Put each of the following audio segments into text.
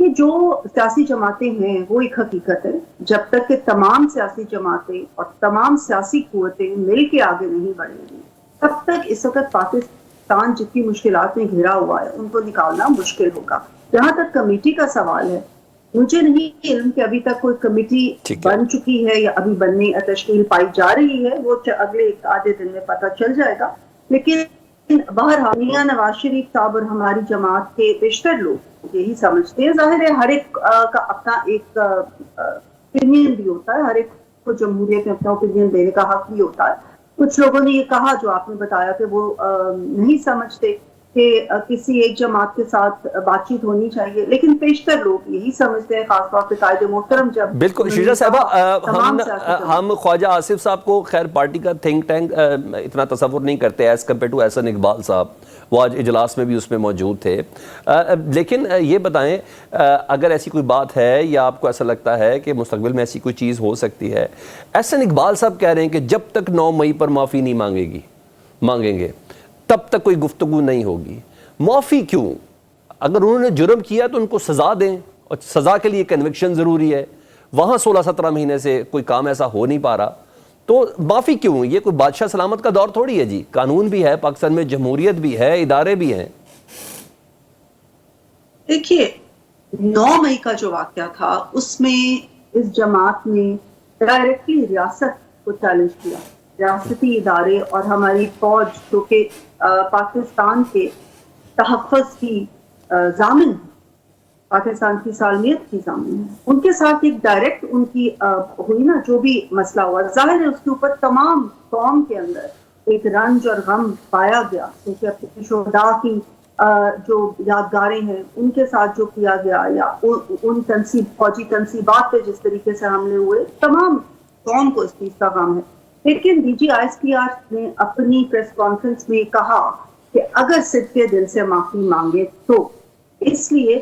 کہ جو سیاسی جماعتیں ہیں وہ ایک حقیقت ہے، جب تک کہ تمام سیاسی جماعتیں اور تمام سیاسی قوتیں مل کے آگے نہیں بڑھیں گی تب تک اس وقت پاکستان جتنی مشکلات میں گھرا ہوا ہے ان کو نکالنا مشکل ہوگا۔ جہاں تک کمیٹی کا سوال ہے، مجھے نہیں علم کہ ابھی تک کوئی کمیٹی بن چکی ہے یا ابھی بننے تشکیل پائی جا رہی ہے، وہ اگلے آدھے دن میں پتہ چل جائے گا۔ لیکن بہرحال میاں نواز شریف صاحب اور ہماری جماعت کے بیشتر لوگ یہی سمجھتے ہیں، ظاہر ہے ہر ایک کا اپنا ایک اوپینین بھی ہوتا ہے، ہر ایک کو جمہوریت میں اپنا اوپینین دینے کا حق بھی ہوتا ہے۔ کچھ لوگوں نے یہ کہا جو آپ نے بتایا کہ وہ نہیں سمجھتے کہ کسی ایک جماعت کے ساتھ بات چیت ہونی چاہیے، لیکن بیشتر لوگ یہی سمجھتے ہیں، خاص طور پہ قائد محترم جب بالکل شیرجا صاحبہ، ہم خواجہ آصف صاحب کو خیر پارٹی کا تھنک ٹینک اتنا تصور نہیں کرتے as compare to Ahsan Iqbal صاحب، وہ آج اجلاس میں بھی اس میں موجود تھے، لیکن یہ بتائیں اگر ایسی کوئی بات ہے یا آپ کو ایسا لگتا ہے کہ مستقبل میں ایسی کوئی چیز ہو سکتی ہے، احسن اقبال صاحب کہہ رہے ہیں کہ جب تک 9 مئی پر معافی نہیں مانگیں گے تب تک کوئی گفتگو نہیں ہوگی۔ معافی کیوں؟ اگر انہوں نے جرم کیا تو ان کو سزا دیں، اور سزا کے لیے کنوکشن ضروری ہے، وہاں 16-17 مہینے سے کوئی کام ایسا ہو نہیں پا رہا، تو معافی کیوں؟ یہ کوئی بادشاہ سلامت کا دور تھوڑی ہے جی، قانون بھی ہے پاکستان میں، جمہوریت بھی ہے، ادارے بھی ہیں۔ دیکھیے 9 مئی کا جو واقعہ تھا اس میں اس جماعت نے ڈائریکٹلی ریاست کو چیلنج کیا، ریاستی ادارے اور ہماری فوج جو کہ پاکستان کے تحفظ کی ضامن ہے، پاکستان کی سالمیت کی ضامن ہے، ان کے ساتھ ایک ڈائریکٹ ان کی ہوئی نا جو بھی مسئلہ ہوا، ظاہر ہے اس کے اوپر تمام قوم کے اندر ایک رنج اور غم پایا گیا، کیونکہ اپنے شہداء کی جو یادگاریں ہیں ان کے ساتھ جو کیا گیا یا ان فوجی تنصیبات پہ جس طریقے سے حملے ہوئے، تمام قوم کو اس چیز کا غم ہے۔ لیکن D G I S P R نے اپنی پریس کانفرنس میں کہا کہ اگر صدقے دل سے معافی مانگے تو، اس لیے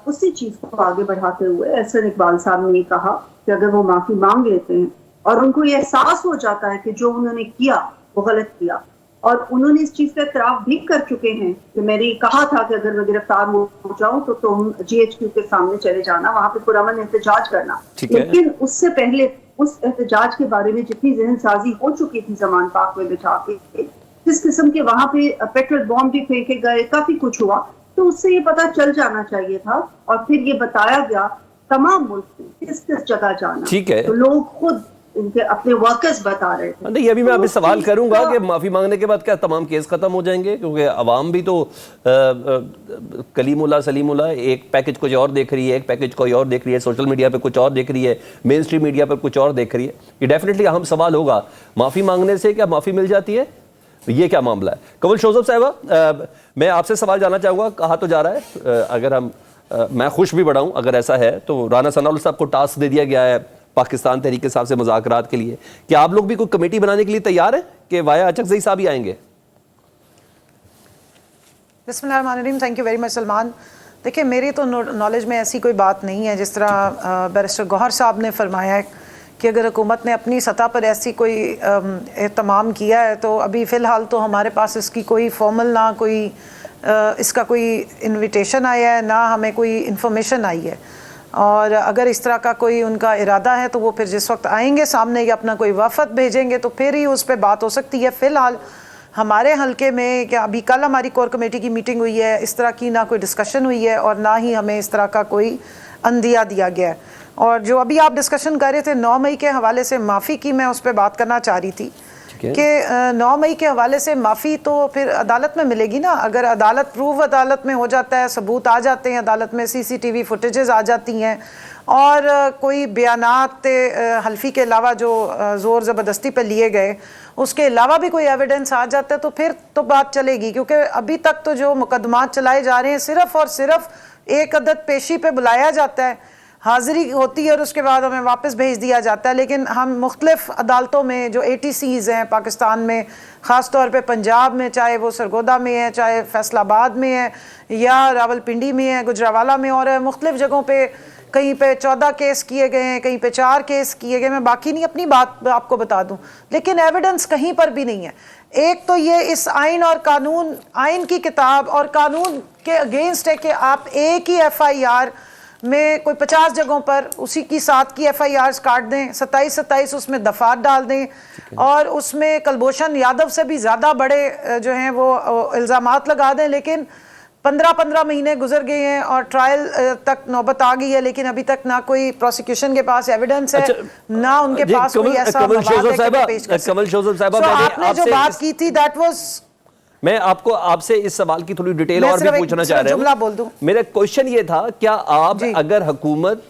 اسی چیز کو آگے بڑھاتے ہوئے احسن اقبال صاحب نے یہ کہا کہ اگر وہ معافی مانگ لیتے ہیں اور ان کو یہ احساس ہو جاتا ہے کہ جو انہوں نے کیا وہ غلط کیا، اور انہوں نے اس چیز کا اعتراف بھی کر چکے ہیں کہ میں نے کہا تھا کہ اگر میں گرفتار ہو جاؤں تو تم جی ایچ کیو کے سامنے چلے جانا، وہاں پہ پرامن احتجاج کرنا، لیکن اس سے پہلے اس احتجاج کے بارے میں جتنی ذہن سازی ہو چکی تھی زمان پاک میں بٹھا کے، جس قسم کے وہاں پہ پیٹرول بام بھی پھینکے گئے، کافی کچھ ہوا، تو اس سے یہ پتہ چل جانا چاہیے تھا، اور پھر یہ بتایا گیا تمام ملک میں کس کس جگہ جانا، ٹھیک ہے، تو لوگ خود ان کے اپنے ورکرز بتا رہے تھے۔ نہیں ابھی میں آپ سے سوال کروں گا کہ معافی مانگنے کے بعد کیا تمام کیس ختم ہو جائیں گے؟ کیونکہ عوام بھی تو کلیم اللہ سلیم اللہ ایک پیکج کچھ اور دیکھ رہی ہے، ایک پیکج کوئی اور دیکھ رہی ہے، سوشل میڈیا پہ کچھ اور دیکھ رہی ہے، مین اسٹریم میڈیا پہ کچھ اور دیکھ رہی ہے، یہ ڈیفینیٹلی اہم سوال ہوگا، معافی مانگنے سے کیا معافی مل جاتی ہے؟ یہ کیا معاملہ ہے؟ کنول شوذب صاحبہ، میں آپ سے سوال جاننا چاہوں گا، کہا تو جا رہا ہے اگر میں خوش بھی بڑا ہوں اگر ایسا ہے تو رانا ثناءاللہ صاحب کو ٹاسک دے دیا گیا ہے پاکستان تحریک انصاف سے مذاکرات کے لیے، کیا آپ لوگ بھی کوئی کمیٹی بنانے کے لیے تیار ہیں کہ وایا اچکزئی صاحب ہی آئیں گے؟ بسم اللہ الرحمن الرحیم، thank you very much Salman. دیکھیں میری تو نالج میں ایسی کوئی بات نہیں ہے، جس طرح بیرسٹر گوہر صاحب نے فرمایا ہے کہ اگر حکومت نے اپنی سطح پر ایسی کوئی اہتمام کیا ہے تو ابھی فی الحال تو ہمارے پاس اس کی کوئی فارمل نہ کوئی اس کا کوئی انویٹیشن آیا ہے، نہ ہمیں کوئی انفارمیشن آئی ہے، اور اگر اس طرح کا کوئی ان کا ارادہ ہے تو وہ پھر جس وقت آئیں گے سامنے یا اپنا کوئی وفد بھیجیں گے تو پھر ہی اس پہ بات ہو سکتی ہے۔ فی الحال ہمارے حلقے میں کیا ابھی کل ہماری کور کمیٹی کی میٹنگ ہوئی ہے، اس طرح کی نہ کوئی ڈسکشن ہوئی ہے اور نہ ہی ہمیں اس طرح کا کوئی عندیہ دیا گیا ہے۔ اور جو ابھی آپ ڈسکشن کر رہے تھے 9 مئی کے حوالے سے معافی کی، میں اس پہ بات کرنا چاہ رہی تھی کہ 9 مئی کے حوالے سے معافی تو پھر عدالت میں ملے گی نا، اگر عدالت پروف عدالت میں ہو جاتا ہے، ثبوت آ جاتے ہیں عدالت میں، سی سی ٹی وی فوٹیجز آ جاتی ہیں، اور کوئی بیانات حلفی کے علاوہ جو زور زبردستی پہ لیے گئے اس کے علاوہ بھی کوئی ایویڈنس آ جاتا ہے تو پھر تو بات چلے گی، کیونکہ ابھی تک تو جو مقدمات چلائے جا رہے ہیں صرف اور صرف ایک عدد پیشی پہ بلایا جاتا ہے، حاضری ہوتی ہے اور اس کے بعد ہمیں واپس بھیج دیا جاتا ہے. لیکن ہم مختلف عدالتوں میں جو ATCs ہیں پاکستان میں، خاص طور پہ پنجاب میں، چاہے وہ سرگودا میں ہے، چاہے فیصل آباد میں ہے یا راول پنڈی میں ہے، گجرانوالہ میں، اور مختلف جگہوں پہ کہیں پہ 14 کیس کیے گئے ہیں، کہیں پہ 4 کیس کیے گئے. میں باقی نہیں اپنی بات آپ کو بتا دوں، لیکن ایویڈنس کہیں پر بھی نہیں ہے. ایک تو یہ اس آئین اور قانون، آئین کی کتاب اور قانون کے اگینسٹ ہے کہ آپ ایک ہی FIR میں کوئی 50 جگہوں پر اسی کی 7 کی FIRs کاٹ دیں، 27 اس میں دفعات ڈال دیں، اور اس میں کلبھوشن یادو سے بھی زیادہ بڑے جو ہیں وہ الزامات لگا دیں. لیکن 15 مہینے گزر گئے ہیں اور ٹرائل تک نوبت آ گئی ہے، لیکن ابھی تک نہ کوئی پروسیکیوشن کے پاس ایویڈنس ہے، نہ ان کے پاس کوئی ایسا مواد ہے کہ پیش کر سکیں. کمل شوزب صاحبہ، آپ نے جو بات کی تھی دیٹ واز، میں آپ سے اس سوال کی تھوڑی ڈیٹیل اور بھی پوچھنا چاہ رہا ہوں. جملہ بول دوں. میرا کوشچن یہ تھا، کیا آپ اگر حکومت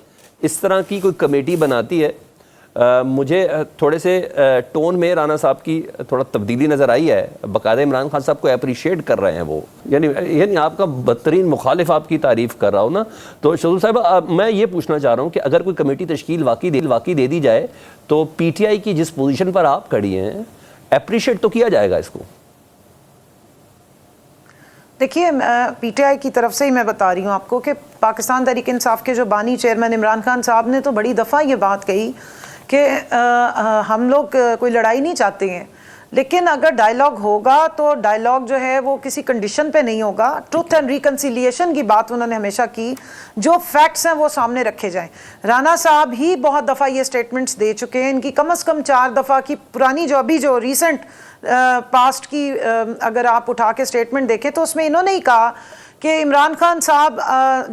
اس طرح کی کوئی کمیٹی بناتی ہے، مجھے تھوڑے سے ٹون میں رانا صاحب کی تھوڑا تبدیلی نظر آئی ہے، باقاعدہ عمران خان صاحب کو اپریشیٹ کر رہے ہیں وہ، یعنی آپ کا بدترین مخالف آپ کی تعریف کر رہا ہوں نا. تو شوزب صاحب، میں یہ پوچھنا چاہ رہا ہوں کہ اگر کوئی کمیٹی تشکیل واقعی دے دی جائے تو PTI کی جس پوزیشن پر آپ کھڑی ہیں، اپریشیٹ تو کیا جائے گا اس کو؟ دیکھیے، PTI کی طرف سے ہی میں بتا رہی ہوں آپ کو کہ پاکستان تحریک انصاف کے جو بانی چیئرمین عمران خان صاحب نے تو بڑی دفعہ یہ بات کہی کہ ہم لوگ کوئی لڑائی نہیں چاہتے ہیں، لیکن اگر ڈائیلاگ ہوگا تو ڈائیلاگ جو ہے وہ کسی کنڈیشن پہ نہیں ہوگا. ٹروتھ اینڈ ریکنسیلیشن کی بات انہوں نے ہمیشہ کی، جو فیکٹس ہیں وہ سامنے رکھے جائیں. رانا صاحب ہی بہت دفعہ یہ سٹیٹمنٹس دے چکے ہیں، ان کی کم از کم 4 دفعہ کی پرانی جو ریسنٹ پاسٹ کی اگر آپ اٹھا کے سٹیٹمنٹ دیکھیں تو اس میں انہوں نے ہی کہا کہ عمران خان صاحب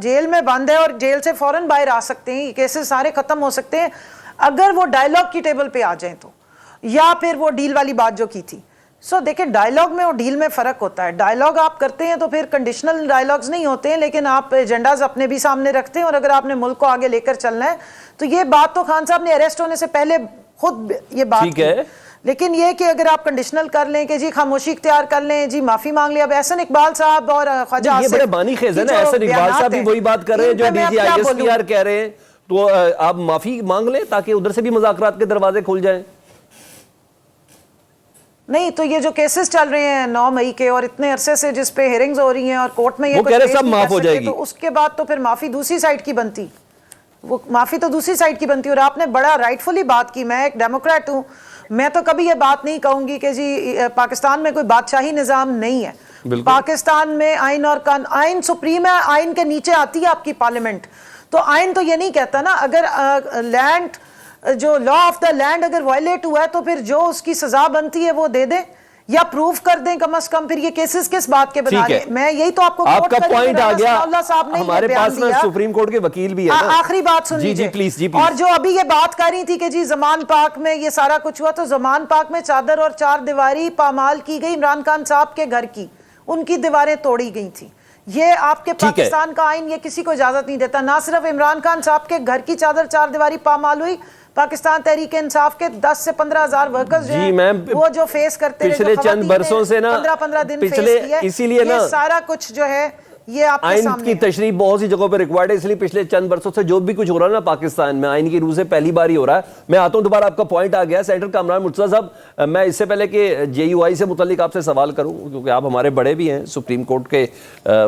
جیل میں بند ہے اور جیل سے فوراً باہر آ سکتے ہیں، یہ کیسز سارے ختم ہو سکتے ہیں اگر وہ ڈائیلاگ کی ٹیبل پہ آ جائیں تو، یا پھر وہ ڈیل والی بات جو کی تھی. دیکھیں، ڈائیلاگ میں اور ڈیل میں فرق ہوتا ہے. ڈائیلاگ آپ کرتے ہیں تو پھر کنڈیشنل ڈائیلاگز نہیں ہوتے ہیں، لیکن آپ ایجنڈاز اپنے بھی سامنے رکھتے ہیں، اور اگر آپ نے ملک کو آگے لے کر چلنا ہے تو یہ بات تو خان صاحب نے اریسٹ ہونے سے پہلے خود یہ بات کی. لیکن یہ کہ اگر آپ کنڈیشنل کر لیں کہ جی خاموشی اختیار کر لیں، جی معافی مانگ لیں. اب احسن اقبال صاحب اور خواجہ یہ بڑے بانی خیز ہیں نا، احسن اقبال صاحب بھی وہی بات کر رہے ہیں جو DG ISPR کہہ رہے ہیں، تو آپ معافی مانگ لیں تاکہ ادھر سے بھی مذاکرات کے دروازے کھل جائیں. نہیں تو یہ جو کیسز چل رہے ہیں 9 مئی کے اور اتنے عرصے سے جس پہ ہیرنگز ہو رہی ہیں اور کورٹ میں یہ کہہ رہے سب معاف ہو جائے گی، تو اس کے بعد تو پھر معافی دوسری سائڈ کی بنتی، وہ معافی تو دوسری سائڈ کی بنتی. اور آپ نے بڑا رائٹفلی بات کی. میں ایک ڈیموکریٹ ہوں، میں تو کبھی یہ بات نہیں کہوں گی کہ جی پاکستان میں کوئی بادشاہی نظام نہیں ہے. پاکستان میں آئین اور آئین سپریم ہے، آئین کے نیچے آتی ہے آپ کی پارلیمنٹ. تو آئین تو یہ نہیں کہتا نا، اگر لینڈ جو لا آف دا لینڈ اگر وائلیٹ ہوا ہے تو پھر جو اس کی سزا بنتی ہے وہ دے دیں یا پروف کر دیں کم از کم. پھر یہ کیسز کس بات کے بنا رہے ہیں؟ میں یہی تو آپ کو آپ کا پوائنٹ آ گیا. ہمارے پاس نا دیا. سپریم کورٹ کے وکیل بھی ہے. آخری بات سن لیجیے. اور جو ابھی یہ بات کر رہی تھی کہ جی زمان پاک میں یہ سارا کچھ ہوا، تو زمان پاک میں چادر اور 4 دیواری پامال کی گئی عمران خان صاحب کے گھر کی، ان کی دیواریں توڑی گئی تھیں. یہ آپ کے پاکستان کا آئین یہ کسی کو اجازت نہیں دیتا. نہ صرف عمران خان صاحب کے گھر کی چادر 4 دیواری پامال ہوئی، پاکستان تحریک انصاف کے 10 سے 15 ہزار ورکرز جو ہیں وہ جو فیس کرتے رہے، پچھلے چند برسوں سے نا 15 دن فیس کیا، اسی لیے نا یہ سارا کچھ جو ہے یہ آپ کے سامنے آئین کی تشریح بہت سی جگہوں پہ ریکوائرڈ ہے. اس لیے پچھلے چند برسوں سے جو بھی کچھ ہو رہا ہے نا پاکستان میں آئین کی روح سے پہلی بار ہی ہو رہا ہے. میں آتا ہوں دوبارہ، آپ کا پوائنٹ آ گیا. سینیٹر کامران مرتضیٰ صاحب، میں اس سے پہلے کہ JUI سے متعلق آپ سے سوال کروں، کیونکہ آپ ہمارے بڑے بھی ہیں، سپریم کورٹ کے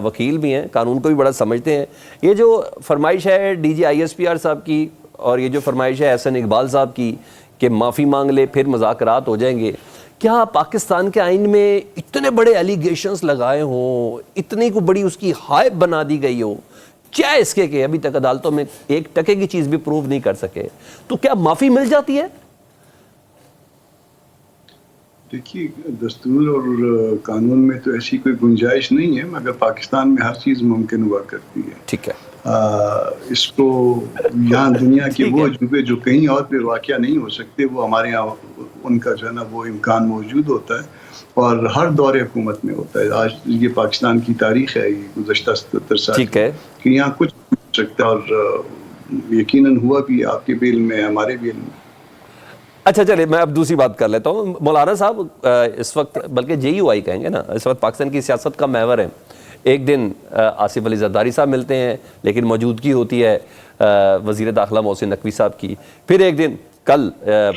وکیل بھی ہیں، قانون کو بھی بڑا سمجھتے ہیں. یہ جو فرمائش ہے DG ISPR صاحب کی اور یہ جو فرمائش ہے احسن اقبال صاحب کی کہ معافی مانگ لے پھر مذاکرات ہو جائیں گے، کیا پاکستان کے آئین میں اتنے بڑے ایلیگیشنز لگائے ہوں، اتنی کو بڑی اس کی ہائپ بنا دی گئی ہو، چاہے اس کے کہ ابھی تک عدالتوں میں 1% کی چیز بھی پروو نہیں کر سکے، تو کیا معافی مل جاتی ہے؟ دیکھیے، دستور اور قانون میں تو ایسی کوئی گنجائش نہیں ہے، مگر پاکستان میں ہر چیز ممکن ہوا کرتی ہے. ٹھیک ہے. اس کو یہاں دنیا کے وہ عجوبے جو کہیں اور پہ واقعہ نہیں ہو سکتے، وہ ہمارے یہاں ان کا جو ہے نا وہ امکان موجود ہوتا ہے، اور ہر دور حکومت میں ہوتا ہے. آج یہ پاکستان کی تاریخ ہے، یہ گزشتہ 77 سال کہ یہاں کچھ ہو سکتا ہے، اور یقیناً ہوا بھی آپ کے بھی علم میں، ہمارے بھی علم میں. اچھا چلے، میں اب دوسری بات کر لیتا ہوں. مولانا صاحب اس وقت، بلکہ JUI کہیں گے نا، اس وقت پاکستان کی سیاست کا محور ہے. ایک دن آصف علی زرداری صاحب ملتے ہیں لیکن موجودگی ہوتی ہے وزیر داخلہ محسن نقوی صاحب کی. پھر ایک دن کل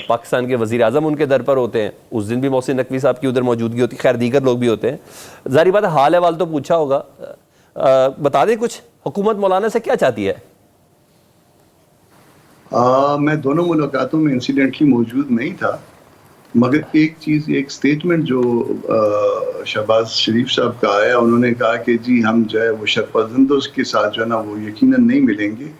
پاکستان کے وزیر اعظم ان کے در پر ہوتے ہیں, اس دن بھی محسن نقوی صاحب کی ادھر موجودگی ہوتی ہے. خیر دیگر لوگ بھی ہوتے ہیں. ظاہری بات ہے حال احوال تو پوچھا ہوگا, بتا دیں کچھ حکومت مولانا سے کیا چاہتی ہے؟ میں دونوں ملاقاتوں میں انسیڈنٹلی موجود نہیں تھا, مگر ایک چیز, ایک سٹیٹمنٹ جو شہباز شریف صاحب کا آیا, انہوں نے کہا کہ جی ہم جو ہے وہ شرپسندوں کے ساتھ جو ہے نا وہ یقیناً نہیں ملیں گے.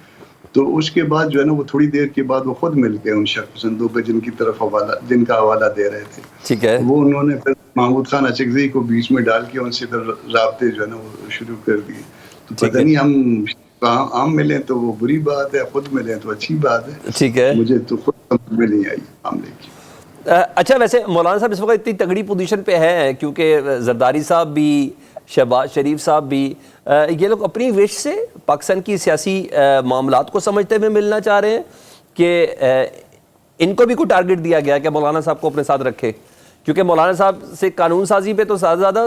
تو اس کے بعد جو ہے نا وہ تھوڑی دیر کے بعد وہ خود مل گئے ان شرپسندوں پہ جن کی طرف جن کا حوالہ دے رہے تھے. ٹھیک ہے. وہ انہوں نے پھر محمود خان اچکزئی کو بیچ میں ڈال کے ان سے پھر رابطے جو ہے نا وہ شروع کر دیے. تو پتہ نہیں ہم ملیں تو وہ بری بات ہے, خود ملیں تو اچھی بات ہے. ٹھیک ہے, مجھے تو خود سمجھ میں نہیں آئی معاملے کی. اچھا ویسے مولانا صاحب اس وقت اتنی تگڑی پوزیشن پہ ہیں کیونکہ زرداری صاحب بھی, شہباز شریف صاحب بھی, یہ لوگ اپنی وش سے پاکستان کی سیاسی معاملات کو سمجھتے ہوئے ملنا چاہ رہے ہیں کہ ان کو بھی کوئی ٹارگٹ دیا گیا کہ مولانا صاحب کو اپنے ساتھ رکھے؟ کیونکہ مولانا صاحب سے قانون سازی پہ تو زیادہ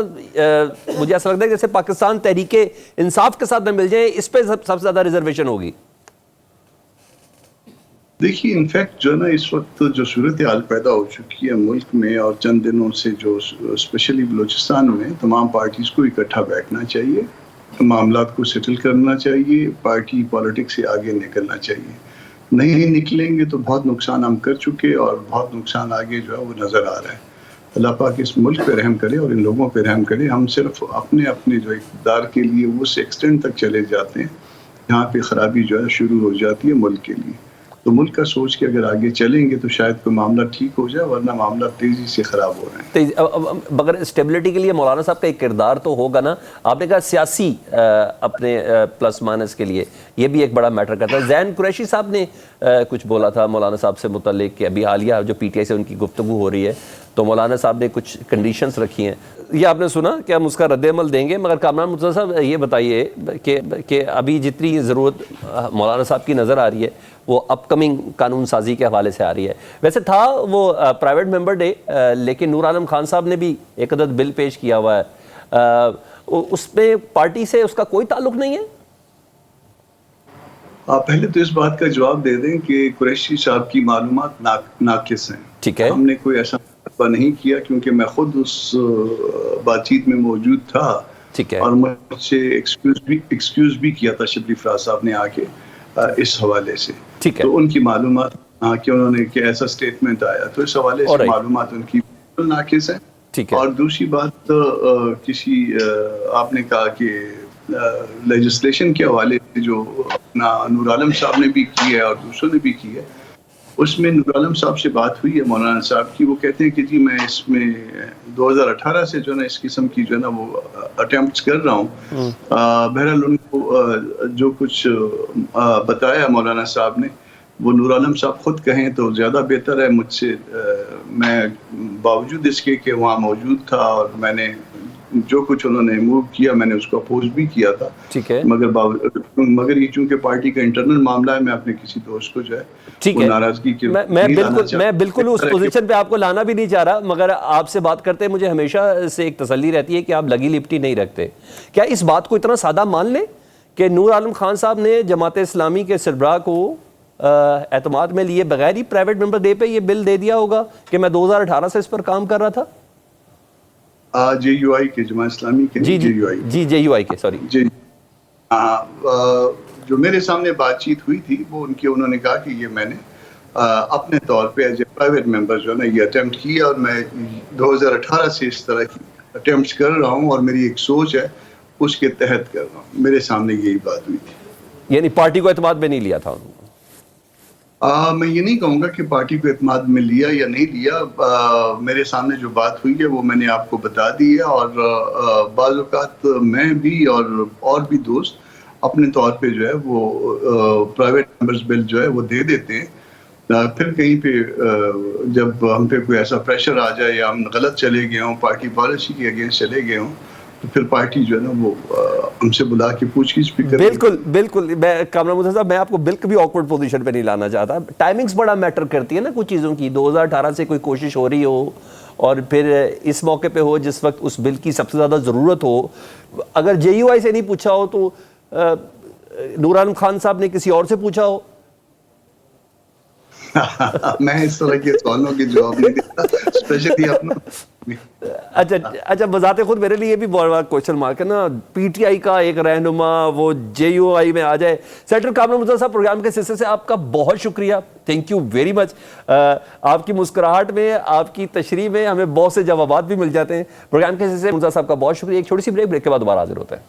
مجھے ایسا لگتا ہے کہ جیسے پاکستان تحریک انصاف کے ساتھ نہ مل جائیں, اس پہ سب سے زیادہ ریزرویشن ہوگی. دیکھیے انفیکٹ جو ہے نا اس وقت جو صورتحال پیدا ہو چکی ہے ملک میں, اور چند دنوں سے جو اسپیشلی بلوچستان میں, تمام پارٹیز کو اکٹھا بیٹھنا چاہیے, معاملات کو سیٹل کرنا چاہیے, پارٹی پالیٹکس سے آگے نکلنا چاہیے. نہیں نکلیں گے تو بہت نقصان ہم کر چکے اور بہت نقصان آگے جو ہے وہ نظر آ رہا ہے. اللہ پاک اس ملک پہ رحم کرے اور ان لوگوں پہ رحم کرے. ہم صرف اپنے جو اقتدار کے لیے اس ایکسٹینٹ تک چلے جاتے ہیں جہاں پہ خرابی جو ہے شروع ہو جاتی ہے ملک کے لیے. تو ملک کا سوچ کے اگر آگے چلیں گے تو شاید کوئی معاملہ ٹھیک ہو جائے, ورنہ معاملہ تیزی سے خراب ہو رہے ہیں. مگر اسٹیبلٹی کے لیے مولانا صاحب کا ایک کردار تو ہوگا نا. آپ نے کہا سیاسی اپنے پلس مائنس کے لیے, یہ بھی ایک بڑا میٹر کرتا ہے. زین قریشی صاحب نے کچھ بولا تھا مولانا صاحب سے متعلق کہ ابھی حالیہ جو پی ٹی آئی سے ان کی گفتگو ہو رہی ہے تو مولانا صاحب نے کچھ کنڈیشنز رکھی ہیں. یہ آپ نے سنا کہ ہم اس کا رد عمل دیں گے, مگر کامران مرتضیٰ صاحب یہ بتائیے کہ ابھی جتنی ضرورت مولانا صاحب کی نظر آ رہی ہے وہ اپ کمنگ قانون سازی کے حوالے سے آ رہی ہے. ویسے تھا وہ پرائیویٹ ممبر ڈے, لیکن نور عالم خان صاحب نے بھی ایک عدد بل پیش کیا ہوا ہے, اس میں پارٹی سے اس کا کوئی تعلق نہیں ہے. آپ پہلے تو اس بات کا جواب دے دیں کہ قریشی صاحب کی معلومات ناقص ہیں. ٹھیک ہے, ہم نے کوئی ایسا نہیں کیا کیونکہ میں خود اس بات چیت میں موجود تھا. ٹھیک ہے, اور مجھ سے ایکسکیوز بھی کیا تھا شبلی فراز صاحب نے آ کے اس حوالے سے. ٹھیک ہے, تو ان کی معلومات کہ انہوں نے کہ ایسا سٹیٹمنٹ آیا, تو اس حوالے سے معلومات ان کی بالکل ناقص ہیں. ٹھیک ہے, اور دوسری بات کسی آپ نے کہا کہ لیجسلیشن کے حوالے سے جو اپنا نور عالم صاحب نے بھی کی ہے اور دوسروں نے بھی کی ہے, اس میں نور عالم صاحب سے بات ہوئی ہے مولانا صاحب کی. وہ کہتے ہیں کہ جی میں اس میں 2018 سے جو ہے نا اس قسم کی جو ہے نا وہ اٹیمپٹس کر رہا ہوں. بہرحال ان کو جو کچھ بتایا مولانا صاحب نے وہ نور عالم صاحب خود کہیں تو زیادہ بہتر ہے مجھ سے. میں باوجود اس کے کہ وہاں موجود تھا اور میں نے جو کچھ انہوں نے موو کیا میں نے اس کو اپوز بھی کیا تھا. ٹھیک ہے, مگر یہ چونکہ پارٹی کا انٹرنل معاملہ ہے, میں اپنے کسی دوست کو جو ہے ناراضگی کی میں بالکل اس پوزیشن پہ آپ کو لانا بھی نہیں چاہ رہا, مگر آپ سے بات کرتے مجھے ہمیشہ سے ایک تسلی رہتی ہے کہ آپ لگی لپٹی نہیں رکھتے. کیا اس بات کو اتنا سادہ مان لیں کہ نور عالم خان صاحب نے جماعت اسلامی کے سربراہ کو اعتماد میں لیے بغیر ہی پرائیویٹ ممبر ڈے پہ یہ بل دے دیا ہوگا کہ میں 2018 سے اس پر کام کر رہا تھا؟ جے یو آئی کے, جماعت اسلامی کے, جی جے یو آئی کے, سوری جی. جو میرے سامنے بات چیت ہوئی تھی وہ انہوں نے کہا کہ یہ میں نے اپنے طور پہ ایز اے پرائیویٹ ممبر جو ہے نا یہ اٹیمپٹ کیا, اور میں 2018 سے اس طرح کی اٹیمپٹس کر رہا ہوں اور میری ایک سوچ ہے اس کے تحت کر رہا ہوں. میرے سامنے یہی بات ہوئی تھی. یعنی پارٹی کو اعتماد میں نہیں لیا تھا؟ میں یہ نہیں کہوں گا کہ پارٹی کو اعتماد میں لیا یا نہیں لیا. میرے سامنے جو بات ہوئی ہے وہ میں نے آپ کو بتا دی ہے, اور بعض اوقات میں بھی اور بھی دوست اپنے طور پہ جو ہے وہ پرائیویٹ ممبرز بل جو ہے وہ دے دیتے ہیں. پھر کہیں پہ جب ہم پہ کوئی ایسا پریشر آ جائے یا ہم غلط چلے گئے ہوں, پارٹی پالیسی کے اگینسٹ چلے گئے ہوں, تو پھر پارٹی جو ہے نا وہ ہم سے بلا کے پوچھ گچھ بھی کرے. بالکل میں کامران مرتضیٰ صاحب میں آپ کو بالکل بھی آکورڈ پوزیشن پہ نہیں لانا چاہتا. ٹائمنگز بڑا میٹر کرتی ہے نا کچھ چیزوں کی. 2018 سے کوئی کوشش ہو رہی ہو اور پھر اس موقع پہ ہو جس وقت اس بل کی سب سے زیادہ ضرورت ہو. اگر جے یو آئی سے نہیں پوچھا ہو تو نور عالم خان صاحب نے کسی اور سے پوچھا ہو. میں اس طرح کے سوالوں کے جواب نہیں دیتا اسپیشلی اپنا. اچھا بذات خود میرے لیے بھی بہت بڑا کوشچن مارک ہے نا, پی ٹی آئی کا ایک رہنما وہ جے یو آئی میں آ جائے. سینیٹر کامران مرزا صاحب, پروگرام کے سلسلے سے آپ کا بہت شکریہ, تھینک یو ویری مچ. آپ کی مسکراہٹ میں, آپ کی تشریح میں ہمیں بہت سے جوابات بھی مل جاتے ہیں. پروگرام کے سلسلے سے مرزا صاحب کا بہت شکریہ. ایک چھوٹی سی بریک کے بعد دوبارہ حاضر ہوتے ہیں.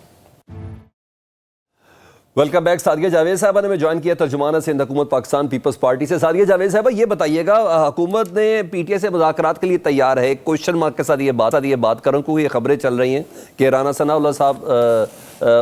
Welcome back. سعدیہ جاوید صاحبہ نے ہمیں جوائن کیا, ترجمانہ سندھ حکومت پاکستان پیپلز پارٹی سے. سعدیہ جاوید صاحبہ, یہ بتائیے گا, حکومت نے پی ٹی آئی سے مذاکرات کے لیے تیار ہے, کوشچن مارک کے ساتھ یہ بات کروں کیونکہ یہ خبریں چل رہی ہیں کہ رانا ثناء اللہ صاحب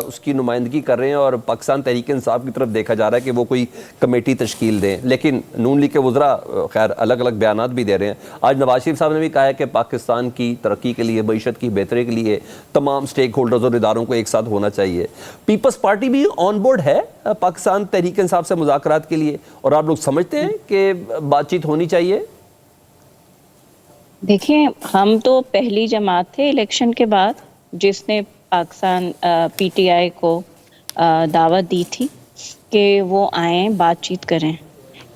اس کی نمائندگی کر رہے ہیں اور پاکستان تحریک انصاف کی طرف دیکھا جا رہا ہے کہ وہ کوئی کمیٹی تشکیل دیں, لیکن نون لیگ کے وزراء خیر الگ الگ بیانات بھی دے رہے ہیں. آج نواز شریف صاحب نے بھی کہا ہے کہ پاکستان کی ترقی کے لیے, معیشت کی بہتری کے لیے تمام سٹیک ہولڈرز اور اداروں کو ایک ساتھ ہونا چاہیے. پیپلز پارٹی بھی آن بورڈ ہے پاکستان تحریک انصاف سے مذاکرات کے لیے, اور آپ لوگ سمجھتے ہیں کہ بات چیت ہونی چاہیے؟ دیکھیں, ہم تو پہلی جماعت تھے الیکشن کے بعد جس نے پاکستان پی ٹی آئی کو دعوت دی تھی کہ وہ آئیں بات چیت کریں,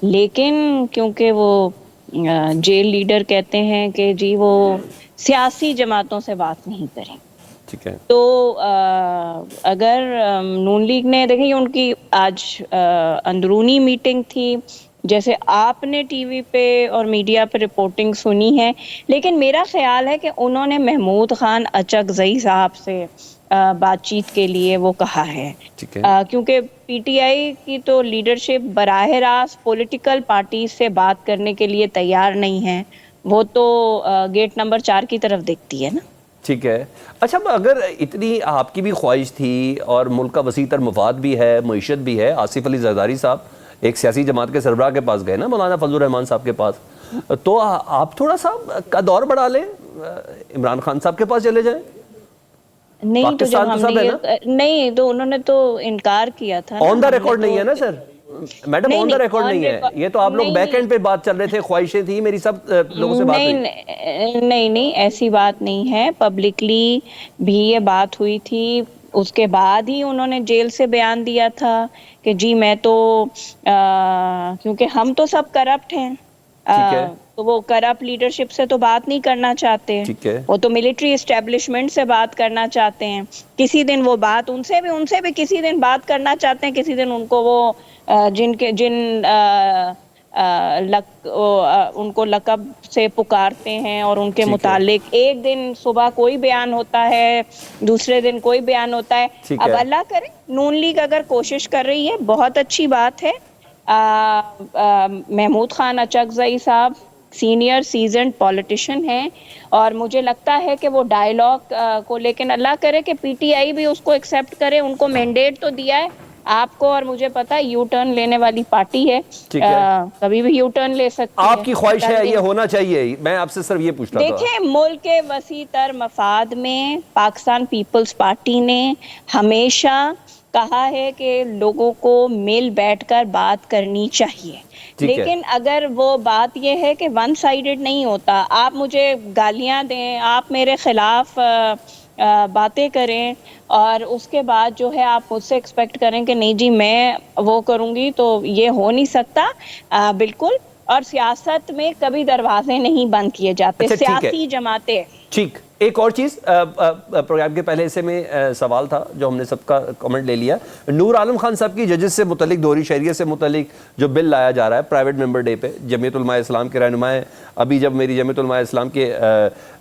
لیکن کیونکہ وہ جیل لیڈر کہتے ہیں کہ جی وہ سیاسی جماعتوں سے بات نہیں کریں, ٹھیک ہے, تو اگر نون لیگ نے, دیکھیں ان کی آج اندرونی میٹنگ تھی, جیسے آپ نے ٹی وی پہ اور میڈیا پہ رپورٹنگ سنی ہے, لیکن میرا خیال ہے کہ انہوں نے محمود خان اچکزئی صاحب سے بات چیت کے لیے وہ کہا ہے, کیونکہ پی ٹی آئی کی تو لیڈرشپ براہ راست پولیٹیکل پارٹیز سے بات کرنے کے لیے تیار نہیں ہے, وہ تو گیٹ نمبر 4 کی طرف دیکھتی ہے نا. ٹھیک ہے. اچھا, اگر اتنی آپ کی بھی خواہش تھی اور ملک کا وسیع تر مفاد بھی ہے, معیشت بھی ہے, آصف علی زرداری صاحب ایک سیاسی جماعت کے سربراہ کے پاس گئے نا, مولانا فضل الرحمان صاحب کے پاس, تو آپ تھوڑا سا قد اور بڑھا لیں, عمران خان صاحب کے پاس چلے جائیں. نہیں تو جب ہم نے نہیں تو انہوں نے تو انکار کیا تھا. آن دا ریکارڈ نہیں ہے نا سر, میڈم آن دا ریکارڈ نہیں ہے یہ تو, آپ لوگ بیک اینڈ پہ بات چل رہے تھے, خواہشیں تھی میری, سب لوگوں سے بات ہوئی. نہیں ایسی بات نہیں ہے, پبلکلی بھی یہ بات ہوئی تھی. اس کے بعد ہی انہوں نے جیل سے بیان دیا تھا کہ جی میں تو کیونکہ ہم تو سب کرپٹ ہیں, تو وہ کرپٹ لیڈرشپ سے تو بات نہیں کرنا چاہتے, وہ تو ملٹری اسٹیبلشمنٹ سے بات کرنا چاہتے ہیں. کسی دن وہ بات ان سے بھی کسی دن بات کرنا چاہتے ہیں, کسی دن ان کو وہ ان کو لقب سے پکارتے ہیں اور ان کے متعلق ایک دن صبح کوئی بیان ہوتا ہے, دوسرے دن کوئی بیان ہوتا ہے. اب اللہ کرے, نون لیگ اگر کوشش کر رہی ہے بہت اچھی بات ہے. محمود خان اچکزئی صاحب سینئر سیزنڈ پولیٹیشین ہیں, اور مجھے لگتا ہے کہ وہ ڈائیلاگ کو, لیکن اللہ کرے کہ پی ٹی آئی بھی اس کو ایکسیپٹ کرے. ان کو مینڈیٹ تو دیا ہے, آپ کو اور مجھے پتا یو ٹرن لینے والی پارٹی ہے, کبھی بھی یو ٹرن لے سکتی ہے. آپ کی خواہش ہے یہ ہونا چاہیے, میں آپ سے صرف یہ پوچھ رہا تھا. دیکھیں, ملک کے وسیع تر مفاد میں پاکستان پیپلز پارٹی نے ہمیشہ کہا ہے کہ لوگوں کو مل بیٹھ کر بات کرنی چاہیے, لیکن اگر وہ بات یہ ہے کہ ون سائیڈڈ نہیں ہوتا, آپ مجھے گالیاں دیں, آپ میرے خلاف باتیں کریں, اور اس کے بعد جو ہے آپ مجھ سے ایکسپیکٹ کریں کہ نہیں جی میں وہ کروں گی, تو یہ ہو نہیں سکتا بالکل. اور سیاست میں کبھی دروازے نہیں بند کیے جاتے, سیاسی جماعتیں. ٹھیک, ایک اور چیز, پروگرام کے پہلے حصے میں سوال تھا جو ہم نے سب کا کامنٹ لے لیا. نور عالم خان صاحب کی ججز سے متعلق, دوہری شہریت سے متعلق جو بل لایا جا رہا ہے پرائیویٹ ممبر ڈے پہ, جمعیت علماء اسلام کے رہنما ہیں. ابھی جب میری جمعیت علماء اسلام کے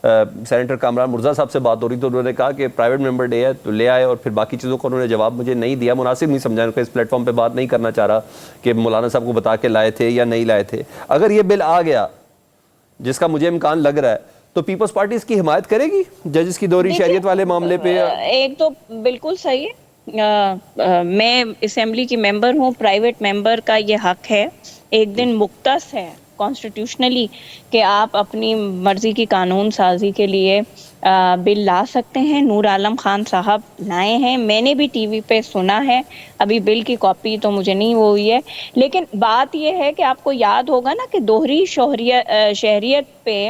سینیٹر کامران مرزا صاحب سے بات ہو رہی تو انہوں نے کہا کہ پرائیویٹ ممبر ڈے ہے تو لے آئے, اور پھر باقی چیزوں کو انہوں نے جواب مجھے نہیں دیا, مناسب نہیں سمجھا, ان کو اس پلیٹ فارم پہ بات نہیں کرنا چاہ رہا کہ مولانا صاحب کو بتا کے لائے تھے یا نہیں لائے تھے. اگر یہ بل آ گیا جس کا مجھے امکان لگ رہا ہے, تو پیپلز پارٹی اس کی حمایت کرے گی ججز کی دوہری شہریت والے معاملے پہ؟ ایک تو بالکل صحیح ہے, میں اسمبلی کی ممبر ہوں, پرائیویٹ ممبر کا یہ حق ہے, ایک دن مختص ہے کانسٹیٹیوشنلی کہ آپ اپنی مرضی کی قانون سازی کے لیے بل لا سکتے ہیں. نور عالم خان صاحب لائے ہیں, میں نے بھی ٹی وی پہ سنا ہے, ابھی بل کی کاپی تو مجھے نہیں ہوئی ہے, لیکن بات یہ ہے کہ آپ کو یاد ہوگا نا کہ دوہری شہریت پہ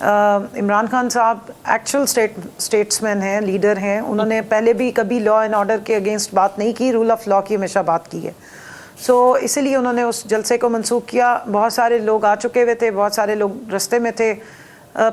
عمران خان صاحب ایکچوئل اسٹیٹسمین ہیں, لیڈر ہیں. انہوں نے پہلے بھی کبھی لا اینڈ آرڈر کے اگینسٹ بات نہیں کی, رول آف لا کی ہمیشہ بات کی ہے. سو اسی لیے انہوں نے اس جلسے کو منسوخ کیا. بہت سارے لوگ آ چکے ہوئے تھے, بہت سارے لوگ رستے میں تھے.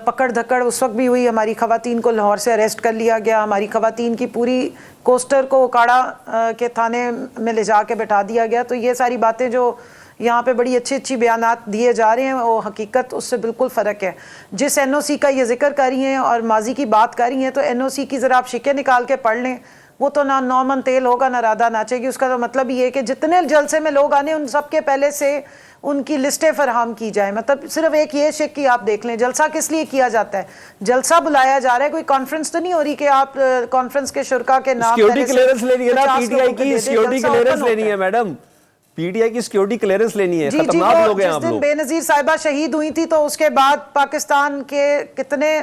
پکڑ دھکڑ اس وقت بھی ہوئی, ہماری خواتین کو لاہور سے اریسٹ کر لیا گیا, ہماری خواتین کی پوری کوسٹر کو اکاڑا کے تھانے میں لے جا کے بٹھا دیا گیا. تو یہ ساری باتیں جو یہاں پہ بڑی اچھی بیانات دیے جا رہے ہیں, وہ حقیقت اس سے بالکل فرق ہے. جس این او سی کا یہ ذکر کر رہی ہیں اور ماضی کی بات کر رہی ہیں, تو این او سی کی ذرا آپ شکے نکال کے پڑھ لیں. وہ تو نہ نومن تیل ہوگا نہ رادہ ناچے گی. اس کا تو مطلب یہ ہے کہ جتنے جلسے میں لوگ آنے ان سب کے پہلے سے ان کی لسٹیں فراہم کی جائیں. مطلب صرف ایک یہ شک کی آپ دیکھ لیں, جلسہ کس لیے کیا جاتا ہے؟ جلسہ بلایا جا رہا ہے, کوئی کانفرنس تو نہیں ہو رہی کہ آپ کانفرنس کے شرکا کے نام سیکیورٹی کلیئرنس لینی ہے نا, پی ٹی آئی کی سیکیورٹی کلیئرنس لینی ہے میڈم, پی ٹی آئی کی سیکیورٹی کلیئرنس لینی ہے. خطرناک لوگ ہیں آپ لوگ. جس دن بے نظیر صاحبہ شہید ہوئی تھی تو اس کے بعد پاکستان کے کتنے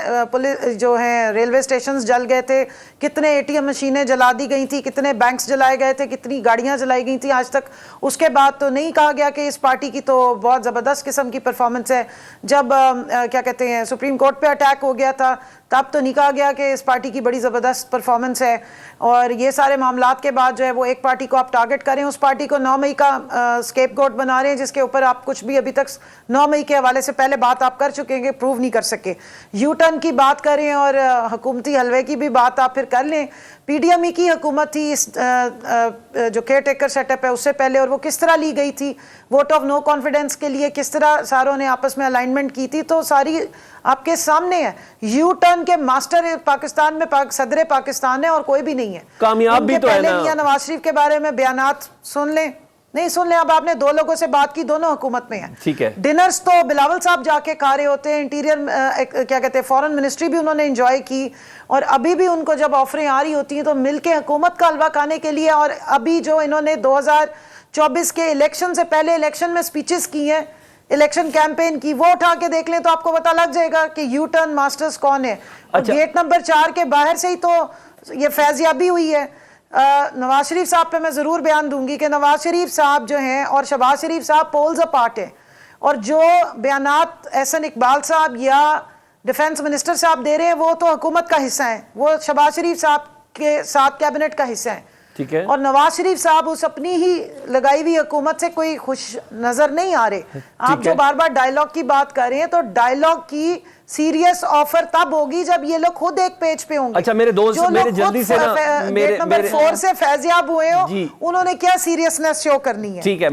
جو ہیں ریلوے اسٹیشنز جل گئے تھے, کتنے اے ٹی ایم مشینیں جلا دی گئی تھی, کتنے بینکس جلائے گئے تھے, کتنی گاڑیاں جلائی گئی تھیں آج تک. اس کے بعد تو نہیں کہا گیا کہ اس پارٹی کی تو بہت زبردست قسم کی پرفارمنس ہے. جب کیا کہتے ہیں سپریم کورٹ پہ اٹیک ہو گیا تھا تب تو نہیں کہا گیا کہ اس پارٹی کی بڑی زبردست پرفارمنس ہے. اور یہ سارے معاملات کے بعد جو ہے وہ ایک پارٹی کو آپ ٹارگٹ کریں, اس پارٹی کو 9 مئی کا اسکیپ گوٹ بنا رہے ہیں, جس کے اوپر آپ کچھ بھی ابھی تک 9 مئی کے حوالے سے پہلے بات آپ کر چکے ہیں, پروو نہیں کر سکے. یو ٹرن کی بات کریں اور حکومتی حلوے کی بھی بات آپ پھر کر لیں. پی ڈی ایم ای کی حکومت تھی اس جو کیئر ٹیکر سیٹ اپ ہے اس سے پہلے, اور وہ کس طرح لی گئی تھی ووٹ آف نو کانفیڈنس کے لیے, کس طرح ساروں نے آپس میں الائنمنٹ کی تھی, تو ساری آپ کے سامنے ہے. یو ٹرن کے ماسٹر پاکستان میں صدر پاکستان ہے اور کوئی بھی نہیں ہے. کامیاب بھی تو ہے نا. میاں نواز شریف کے بارے میں بیانات سن لیں, نہیں سن لیں. اب آپ نے 2 لوگوں سے بات کی, دونوں حکومت میں ہیں. ٹھیک ہے. ڈنرز تو بلاول صاحب جا کے کھا رہے ہوتے ہیں, انٹیریئر کیا کہتے ہیں فورن منسٹری بھی انہوں نے انجوائے کی, اور ابھی بھی ان کو جب آفریں آ رہی ہوتی ہیں تو مل کے حکومت کا حلوہ کھانے کے لیے. اور ابھی جو انہوں نے 2024 کے الیکشن سے پہلے الیکشن میں سپیچز کی ہیں, الیکشن کیمپین کی, وہ اٹھا کے دیکھ لیں تو آپ کو پتہ لگ جائے گا کہ یو ٹرن ماسٹرز کون ہے. گیٹ نمبر 4 کے باہر سے ہی تو یہ فیضیابی ہوئی ہے. نواز شریف صاحب پہ میں ضرور بیان دوں گی کہ نواز شریف صاحب جو ہیں اور شہباز شریف صاحب پولز اپارٹ ہیں, اور جو بیانات احسن اقبال صاحب یا ڈیفنس منسٹر صاحب دے رہے ہیں وہ تو حکومت کا حصہ ہیں, وہ شہباز شریف صاحب کے ساتھ کیبنٹ کا حصہ ہیں. ٹھیک ہے. اور نواز شریف صاحب اس اپنی ہی لگائی ہوئی حکومت سے کوئی خوش نظر نہیں آ رہے. آپ جو بار بار ڈائیلاگ کی بات کر رہے ہیں, تو ڈائیلاگ کی سیریس آفر تب ہوگی جب یہ لوگ خود ایک پیج پہ ہوں گے. اچھا میرے دوست میرے جلدی سے نا گیٹ نمبر 4 سے فیضیاب ہوئے ہو, انہوں نے کیا سیریسنس شو کرنی ہے. ٹھیک ہے,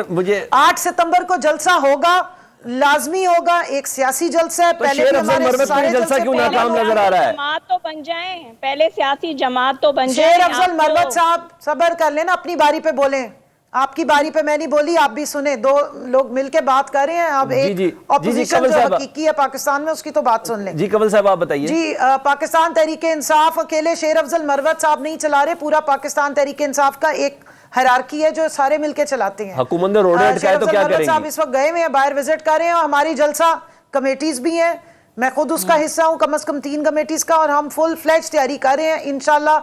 مجھے 8 ستمبر کو جلسہ ہوگا, لازمی ہوگا, ایک سیاسی جلسہ ہے. پہلے بھی ہمارے سارے جلسہ کیوں ناکام نظر آ رہا ہے؟ جماعت تو بن جائیں, پہلے سیاسی جماعت تو بن جائیں. شیر افضل مروت صاحب صبر کر لینا, اپنی باری پہ بولیں. آپ کی باری پہ میں نہیں بولی, آپ بھی سنیں. 2 لوگ مل کے بات کر رہے ہیں, اب ایک اپوزیشن جو حقیقی ہے پاکستان میں اس کی تو بات سن لیں. جی کنول صاحب آپ بتائیے. جی پاکستان تحریک انصاف اکیلے شیر افضل مروت صاحب نہیں چلا رہے, پورا پاکستان تحریک انصاف کا ایک ہیرارکی ہے جو سارے مل کے چلاتے ہیں. حکومت نے روڈے اٹکائے تو کیا کریں گے؟ صاحب اس وقت گئے ہوئے ہیں, باہر وزٹ کر رہے ہیں. ہماری جلسہ کمیٹیز بھی ہیں, میں خود اس کا حصہ ہوں, کم از کم 3 کمیٹیز کا, اور ہم فل فلیج تیاری کر رہے ہیں انشاءاللہ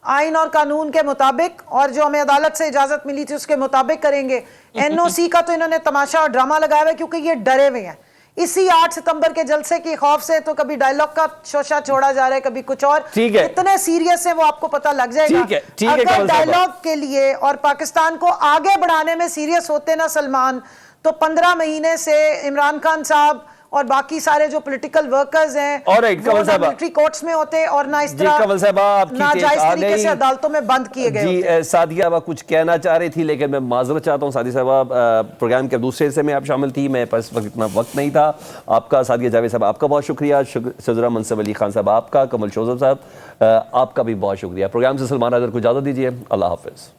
آئین اور قانون کے مطابق, اور جو ہمیں عدالت سے اجازت ملی تھی اس کے مطابق کریں گے. این او سی کا تو انہوں نے تماشا اور ڈرامہ لگایا ہوا ہے کیونکہ یہ ڈرے ہوئے ہیں. اسی 8 ستمبر کے جلسے کی خوف سے تو کبھی ڈائیلاگ کا شوشہ چھوڑا جا رہا ہے, کبھی کچھ اور. اتنے سیریس ہے وہ آپ کو پتہ لگ جائے گا. اگر ڈائیلاگ کے لیے اور پاکستان کو آگے بڑھانے میں سیریس ہوتے نا سلمان, تو 15 مہینے سے عمران خان صاحب اور باقی سارے جو پولیٹیکل ورکرز ہیں وہ نہ ملٹری کورٹس میں ہوتے اور نہ اس طرح ناجائز طریقے سے عدالتوں میں بند کیے گئے ہوتے. جی سعدیہ ابا کچھ کہنا چاہ رہی تھی, لیکن میں معذرت چاہتا ہوں. سعدیہ صاحبہ پروگرام کے دوسرے حصے میں آپ شامل تھی, میں پاس اتنا وقت نہیں تھا. آپ کا سعدیہ جاوید صاحب آپ کا بہت شکریہ, شجرا منصب علی خان صاحب آپ کا, کمل شوزب صاحب آپ کا بھی بہت شکریہ. پروگرام سے سلمان حیدر کو اجازت دیجیے, اللہ حافظ.